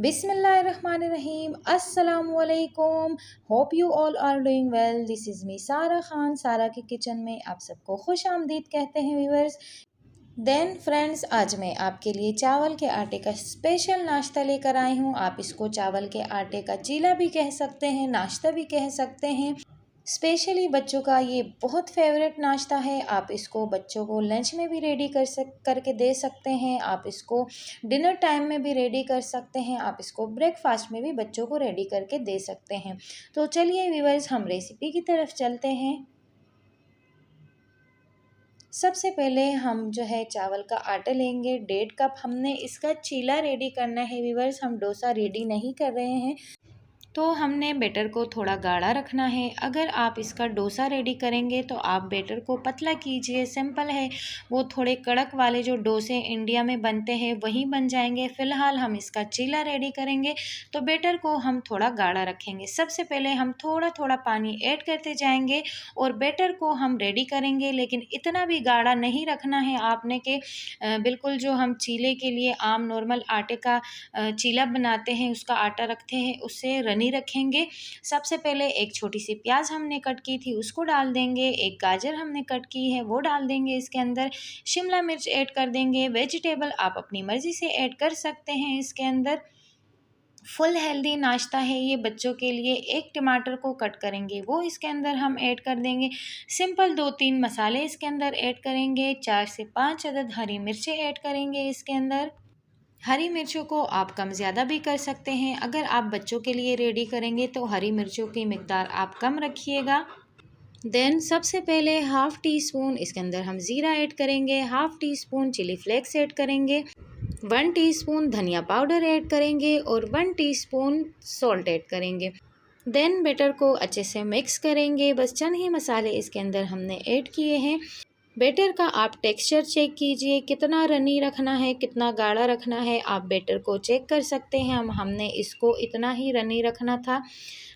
बिस्मिल्लाहिर्रहमानिर्रहीम अस्सलामुअलैकुम। Hope you all are doing well. This is me Sara Khan. सारा के किचन में आप सबको खुश आमदीद कहते हैं व्यूअर्स। देन फ्रेंड्स, आज मैं आपके लिए चावल के आटे का स्पेशल नाश्ता लेकर आई हूँ। आप इसको चावल के आटे का चीला भी कह सकते हैं, नाश्ता भी कह सकते हैं। स्पेशली बच्चों का ये बहुत फेवरेट नाश्ता है। आप इसको बच्चों को लंच में भी रेडी करके दे सकते हैं। आप इसको डिनर टाइम में भी रेडी कर सकते हैं। आप इसको ब्रेकफास्ट में भी बच्चों को रेडी करके दे सकते हैं। तो चलिए व्यूअर्स, हम रेसिपी की तरफ चलते हैं। सबसे पहले हम जो है चावल का आटा लेंगे 1.5 कप। हमने इसका चीला रेडी करना है व्यूअर्स, हम डोसा रेडी नहीं कर रहे हैं। तो हमने बैटर को थोड़ा गाढ़ा रखना है। अगर आप इसका डोसा रेडी करेंगे तो आप बैटर को पतला कीजिए। सिंपल है, वो थोड़े कड़क वाले जो डोसे इंडिया में बनते हैं वही बन जाएंगे। फ़िलहाल हम इसका चीला रेडी करेंगे तो बैटर को हम थोड़ा गाढ़ा रखेंगे। सबसे पहले हम थोड़ा थोड़ा पानी ऐड करते जाएंगे और बैटर को हम रेडी करेंगे, लेकिन इतना भी गाढ़ा नहीं रखना है आपने कि बिल्कुल जो हम चीले के लिए आम नॉर्मल आटे का चीला बनाते हैं उसका आटा रखते हैं उससे नहीं रखेंगे। सबसे पहले एक छोटी सी प्याज हमने कट की थी उसको डाल देंगे। एक गाजर हमने कट की है वो डाल देंगे इसके अंदर। शिमला मिर्च ऐड कर देंगे। वेजिटेबल आप अपनी मर्ज़ी से ऐड कर सकते हैं इसके अंदर। फुल हेल्दी नाश्ता है ये बच्चों के लिए। एक टमाटर को कट करेंगे वो इसके अंदर हम ऐड कर देंगे। सिंपल 2-3 मसाले इसके अंदर ऐड करेंगे। 4 से 5 अदद हरी मिर्चें ऐड करेंगे इसके अंदर। हरी मिर्चों को आप कम ज़्यादा भी कर सकते हैं। अगर आप बच्चों के लिए रेडी करेंगे तो हरी मिर्चों की मिकदार आप कम रखिएगा। देन सबसे पहले हाफ़ टी स्पून इसके अंदर हम ज़ीरा ऐड करेंगे। Half teaspoon chilli flakes add करेंगे। 1 टीस्पून धनिया पाउडर ऐड करेंगे और 1 टीस्पून सॉल्ट ऐड करेंगे। देन बैटर को अच्छे से मिक्स करेंगे। बस चंद ही मसाले इसके अंदर हमने ऐड किए हैं। बैटर का आप टेक्सचर चेक कीजिए, कितना रनी रखना है कितना गाढ़ा रखना है आप बैटर को चेक कर सकते हैं। हमने इसको इतना ही रनी रखना था,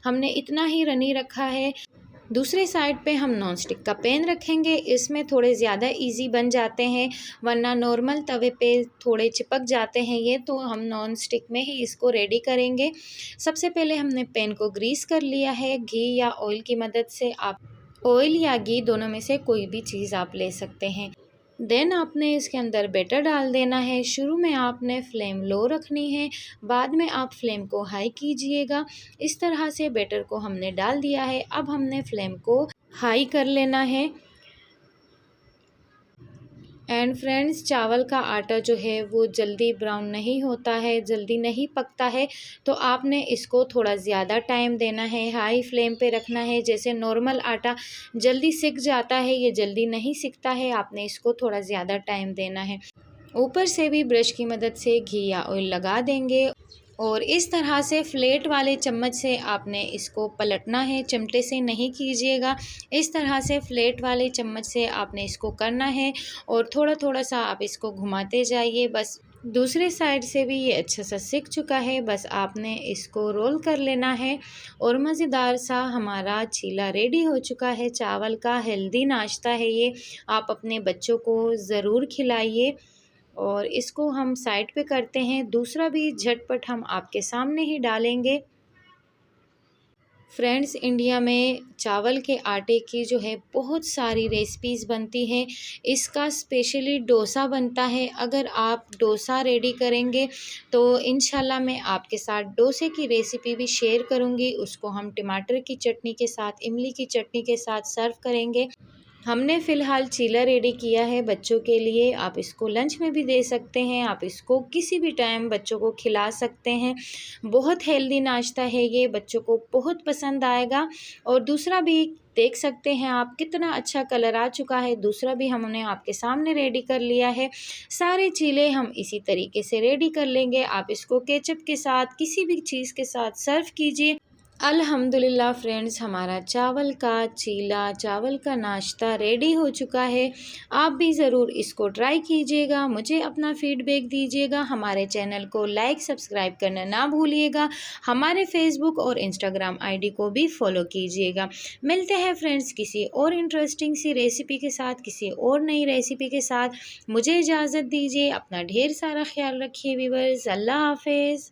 हमने इतना ही रनी रखा है। दूसरे साइड पे हम नॉन स्टिक का पैन रखेंगे। इसमें थोड़े ज़्यादा इजी बन जाते हैं, वरना नॉर्मल तवे पे थोड़े चिपक जाते हैं ये, तो हम नॉन स्टिक में ही इसको रेडी करेंगे। सबसे पहले हमने पैन को ग्रीस कर लिया है घी या ऑयल की मदद से। आप ऑयल या घी दोनों में से कोई भी चीज़ आप ले सकते हैं। देन आपने इसके अंदर बैटर डाल देना है। शुरू में आपने फ्लेम लो रखनी है, बाद में आप फ्लेम को हाई कीजिएगा। इस तरह से बैटर को हमने डाल दिया है। अब हमने फ्लेम को हाई कर लेना है। एंड फ्रेंड्स, चावल का आटा जो है वो जल्दी ब्राउन नहीं होता है, जल्दी नहीं पकता है, तो आपने इसको थोड़ा ज़्यादा टाइम देना है, हाई फ्लेम पे रखना है। जैसे नॉर्मल आटा जल्दी सिक जाता है, ये जल्दी नहीं सिकता है, आपने इसको थोड़ा ज़्यादा टाइम देना है। ऊपर से भी ब्रश की मदद से घी या ऑयल लगा देंगे और इस तरह से फ्लैट वाले चम्मच से आपने इसको पलटना है, चिमटे से नहीं कीजिएगा। इस तरह से फ्लैट वाले चम्मच से आपने इसको करना है और थोड़ा थोड़ा सा आप इसको घुमाते जाइए। बस दूसरे साइड से भी ये अच्छा सा सिक चुका है, बस आपने इसको रोल कर लेना है और मज़ेदार सा हमारा चीला रेडी हो चुका है। चावल का हेल्दी नाश्ता है ये, आप अपने बच्चों को ज़रूर खिलाइए। और इसको हम साइड पे करते हैं। दूसरा भी झटपट हम आपके सामने ही डालेंगे। फ्रेंड्स, इंडिया में चावल के आटे की जो है बहुत सारी रेसिपीज़ बनती हैं। इसका स्पेशली डोसा बनता है। अगर आप डोसा रेडी करेंगे तो इंशाल्लाह मैं आपके साथ डोसे की रेसिपी भी शेयर करूंगी। उसको हम टमाटर की चटनी के साथ, इमली की चटनी के साथ सर्व करेंगे। हमने फ़िलहाल चीला रेडी किया है बच्चों के लिए। आप इसको लंच में भी दे सकते हैं, आप इसको किसी भी टाइम बच्चों को खिला सकते हैं। बहुत हेल्दी नाश्ता है ये, बच्चों को बहुत पसंद आएगा। और दूसरा भी देख सकते हैं आप, कितना अच्छा कलर आ चुका है। दूसरा भी हमने आपके सामने रेडी कर लिया है। सारे चीले हम इसी तरीके से रेडी कर लेंगे। आप इसको केचप के साथ, किसी भी चीज़ के साथ सर्व कीजिए। अल्हम्दुलिल्लाह फ्रेंड्स, हमारा चावल का चीला, चावल का नाश्ता रेडी हो चुका है। आप भी ज़रूर इसको ट्राई कीजिएगा, मुझे अपना फ़ीडबैक दीजिएगा। हमारे चैनल को लाइक सब्सक्राइब करना ना भूलिएगा। हमारे फ़ेसबुक और इंस्टाग्राम आईडी को भी फॉलो कीजिएगा। मिलते हैं फ्रेंड्स किसी और इंटरेस्टिंग सी रेसिपी के साथ, किसी और नई रेसिपी के साथ। मुझे इजाज़त दीजिए। अपना ढेर सारा ख्याल रखिए व्यूअर्स। अल्लाह हाफ़िज़।